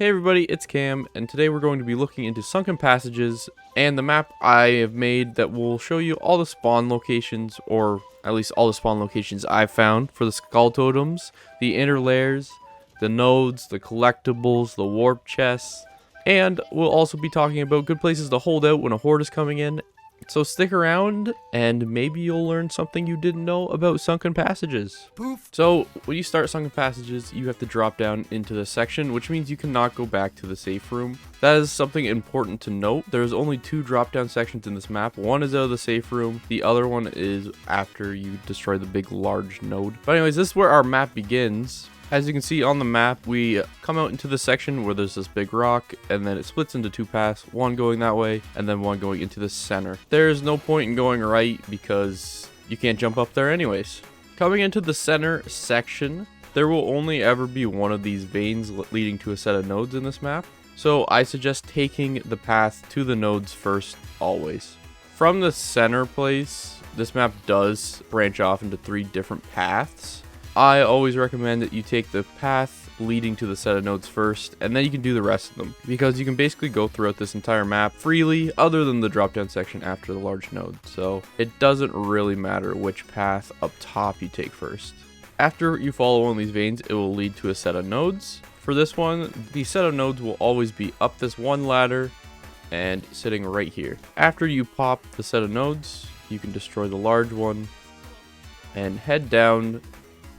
Hey everybody, it's Cam, and today we're going to be looking into Sunken Passages and the map I have made that will show you all the spawn locations, or at least all the spawn locations I've found for the skull totems, the inner layers, the nodes, the collectibles, the warp chests, and we'll also be talking about good places to hold out when a horde is coming in. So stick around and maybe you'll learn something you didn't know about Sunken Passages. Poof. So when you start Sunken Passages, you have to drop down into this section, which means you cannot go back to the safe room. That is something important to note. There's only two drop down sections in this map. One is out of the safe room. The other one is after you destroy the big large node. But anyways, this is where our map begins. As you can see on the map, we come out into the section where there's this big rock, and then it splits into two paths, one going that way, and then one going into the center. There's no point in going right because you can't jump up there anyways. Coming into the center section, there will only ever be one of these veins leading to a set of nodes in this map, so I suggest taking the path to the nodes first, always. From the center place, this map does branch off into 3 different paths. I always recommend that you take the path leading to the set of nodes first, and then you can do the rest of them, because you can basically go throughout this entire map freely other than the drop down section after the large node, so it doesn't really matter which path up top you take first. After you follow one of these veins, it will lead to a set of nodes. For this one, the set of nodes will always be up this one ladder and sitting right here. After you pop the set of nodes, you can destroy the large one and head down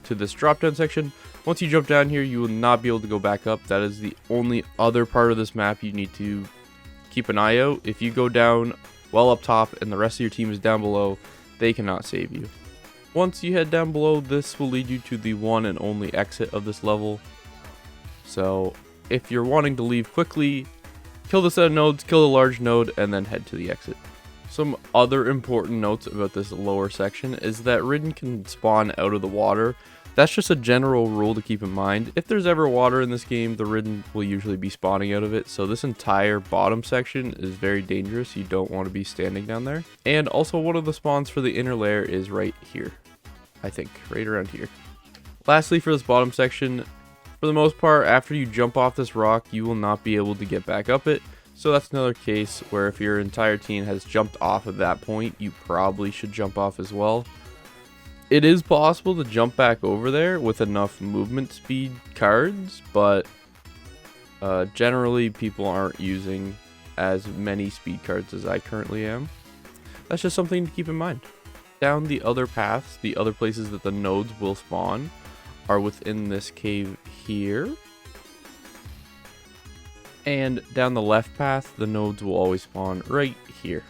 to this drop down section. Once you jump down here, you will not be able to go back up. That is the only other part of this map you need to keep an eye out. If you go down well up top and the rest of your team is down below, they cannot save you. Once you head down below, this will lead you to the one and only exit of this level. So if you're wanting to leave quickly, kill the set of nodes, kill the large node, and then head to the exit. Some other important notes about this lower section is that Ridden can spawn out of the water. That's just a general rule to keep in mind. If there's ever water in this game, the Ridden will usually be spawning out of it. So this entire bottom section is very dangerous. You don't want to be standing down there. And also one of the spawns for the inner layer is right here. I think, right around here. Lastly, for this bottom section, for the most part, after you jump off this rock, you will not be able to get back up it. So that's another case where if your entire team has jumped off at that point, you probably should jump off as well. It is possible to jump back over there with enough movement speed cards, but generally people aren't using as many speed cards as I currently am. That's just something to keep in mind. Down the other paths, the other places that the nodes will spawn are within this cave here. And down the left path, the nodes will always spawn right here.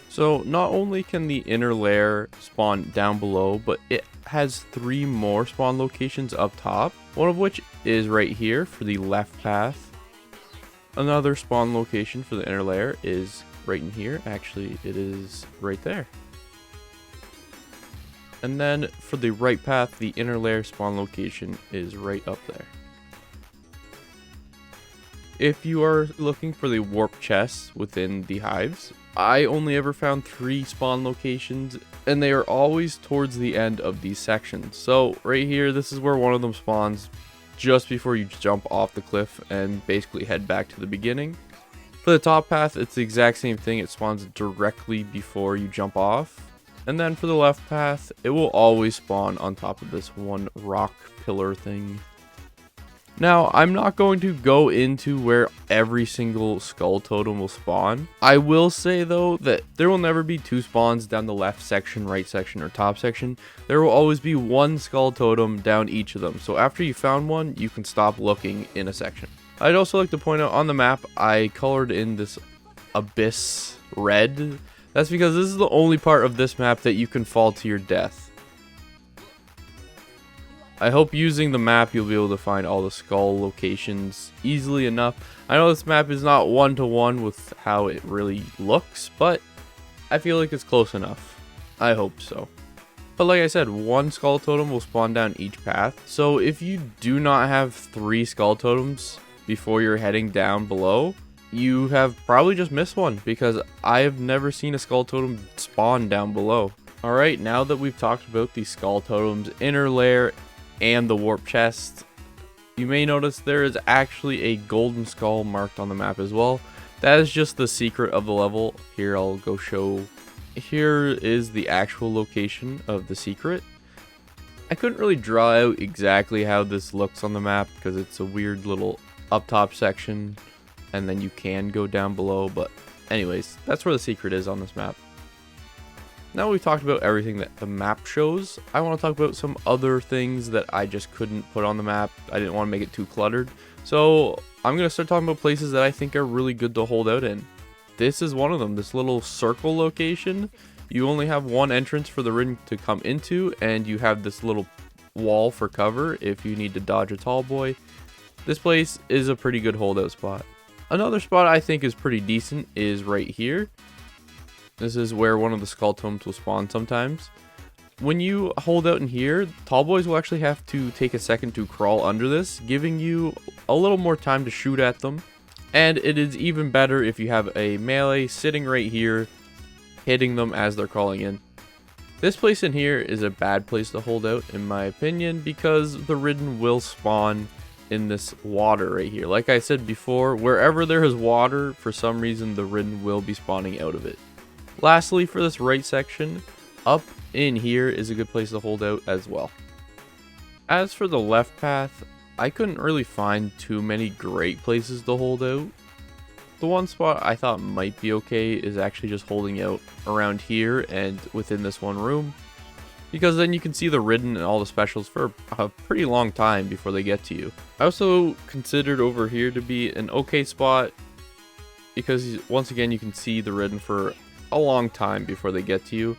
So not only can the inner layer spawn down below, but it has 3 more spawn locations up top, one of which is right here for the left path. Another spawn location for the inner layer is right in here. Actually, it is right there. And then for the right path, the inner layer spawn location is right up there. If you are looking for the warp chests within the hives, I only ever found 3 spawn locations, and they are always towards the end of these sections. So right here, this is where one of them spawns just before you jump off the cliff and basically head back to the beginning. For the top path, it's the exact same thing. It spawns directly before you jump off. And then for the left path, it will always spawn on top of this one rock pillar thing. Now, I'm not going to go into where every single skull totem will spawn. I will say, though, that there will never be 2 spawns down the left section, right section, or top section. There will always be 1 skull totem down each of them. So after you found one, you can stop looking in a section. I'd also like to point out on the map, I colored in this abyss red. That's because this is the only part of this map that you can fall to your death. I hope using the map you'll be able to find all the skull locations easily enough. I know this map is not one-to-one with how it really looks, but I feel like it's close enough. I hope so. But like I said, 1 skull totem will spawn down each path. So if you do not have 3 skull totems before you're heading down below, you have probably just missed one, because I have never seen a skull totem spawn down below. Alright, now that we've talked about the skull totem's inner layer and the warp chest, You may notice there is actually a golden skull marked on the map as well. That is just the secret of the level. Here, I'll go show. Here is the actual location of the secret. I couldn't really draw out exactly how this looks on the map because it's a weird little up top section and then you can go down below, but anyways, that's where the secret is on this map. Now we've talked about everything that the map shows, I want to talk about some other things that I just couldn't put on the map. I didn't want to make it too cluttered. So I'm going to start talking about places that I think are really good to hold out in. This is one of them, this little circle location. You only have one entrance for the ridden to come into, and you have this little wall for cover if you need to dodge a tall boy. This place is a pretty good holdout spot. Another spot I think is pretty decent is right here. This is where one of the skull totems will spawn sometimes. When you hold out in here, tall boys will actually have to take a second to crawl under this, giving you a little more time to shoot at them. And it is even better if you have a melee sitting right here, hitting them as they're crawling in. This place in here is a bad place to hold out in my opinion because the ridden will spawn in this water right here. Like I said before, wherever there is water, for some reason the ridden will be spawning out of it. Lastly, for this right section, up in here is a good place to hold out as well. As for the left path, I couldn't really find too many great places to hold out. The one spot I thought might be okay is actually just holding out around here and within this one room, because then you can see the ridden and all the specials for a pretty long time before they get to you. I also considered over here to be an okay spot because once again you can see the ridden for a long time before they get to you.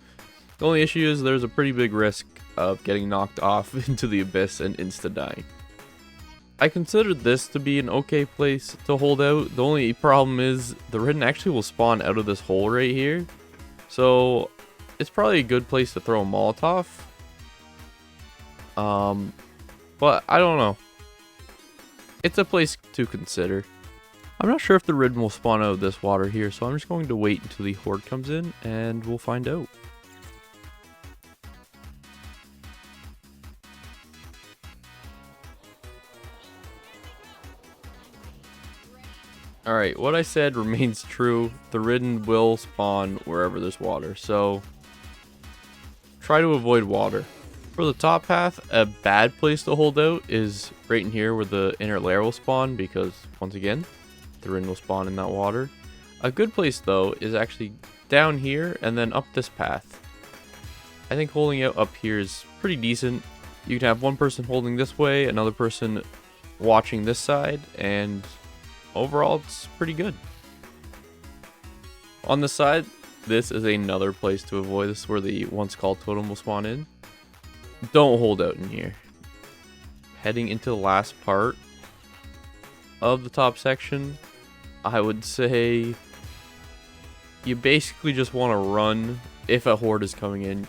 The only issue is there's a pretty big risk of getting knocked off into the abyss and insta dying. I considered this to be an okay place to hold out. The only problem is the ridden actually will spawn out of this hole right here. So it's probably a good place to throw a Molotov. But I don't know. It's a place to consider. I'm not sure if the ridden will spawn out of this water here, so I'm just going to wait until the horde comes in and we'll find out. Alright, what I said remains true. The ridden will spawn wherever there's water, so try to avoid water. For the top path, a bad place to hold out is right in here where the inner lair will spawn, because once again, the ridden will spawn in that water. A good place though is actually down here and then up this path. I think holding out up here is pretty decent. You can have one person holding this way, another person watching this side, and overall it's pretty good. On the side, this is another place to avoid. This is where the one skull totem will spawn in. Don't hold out in here. Heading into the last part of the top section, I would say you basically just want to run if a horde is coming in.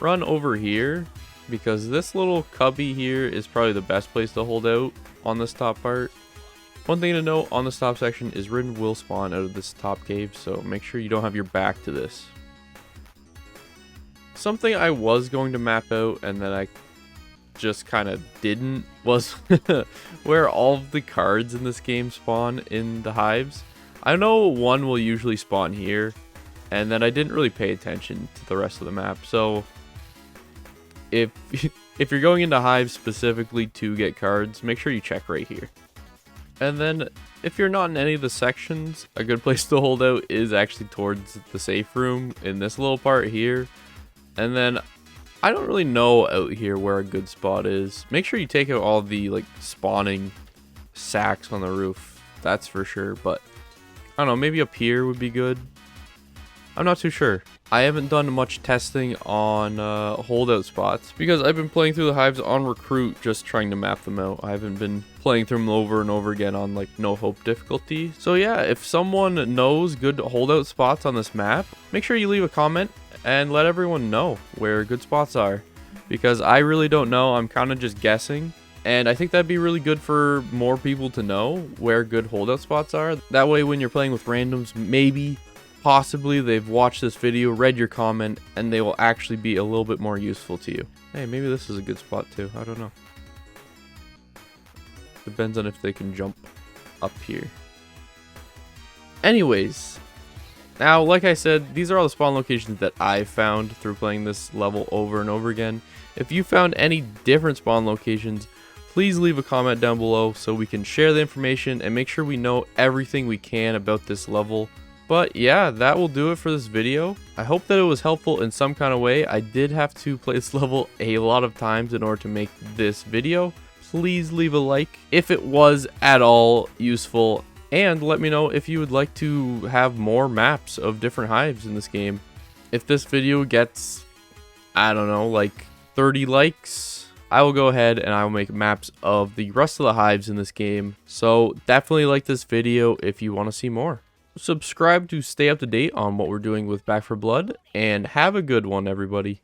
Run over here because this little cubby here is probably the best place to hold out on this top part. One thing to note on this top section is ridden will spawn out of this top cave, so make sure you don't have your back to this. Something I was going to map out and then I just kind of didn't was where all of the cards in this game spawn in the hives. I know one will usually spawn here, and then I didn't really pay attention to the rest of the map, so if you're going into hives specifically to get cards, make sure you check right here. And then, if you're not in any of the sections, a good place to hold out is actually towards the safe room in this little part here. And then, I don't really know out here where a good spot is. Make sure you take out all the like spawning sacks on the roof, that's for sure. But, I don't know, maybe up here would be good. I'm not too sure. I haven't done much testing on holdout spots because I've been playing through the hives on recruit, just trying to map them out. I haven't been playing through them over and over again on like no hope difficulty. So yeah, if someone knows good holdout spots on this map, make sure you leave a comment and let everyone know where good spots are, because I really don't know. I'm kind of just guessing, and I think that'd be really good for more people to know where good holdout spots are. That way when you're playing with randoms, maybe possibly they've watched this video, read your comment, and they will actually be a little bit more useful to you. Hey, maybe this is a good spot too. I don't know. Depends on if they can jump up here. Anyways, now like I said, these are all the spawn locations that I found through playing this level over and over again. If you found any different spawn locations, please leave a comment down below so we can share the information and make sure we know everything we can about this level. But yeah, that will do it for this video. I hope that it was helpful in some kind of way. I did have to play this level a lot of times in order to make this video. Please leave a like if it was at all useful, and let me know if you would like to have more maps of different hives in this game. If this video gets, I don't know, like 30 likes, I will go ahead and I will make maps of the rest of the hives in this game. So definitely like this video if you want to see more. Subscribe to stay up to date on what we're doing with Back 4 Blood, and have a good one, everybody.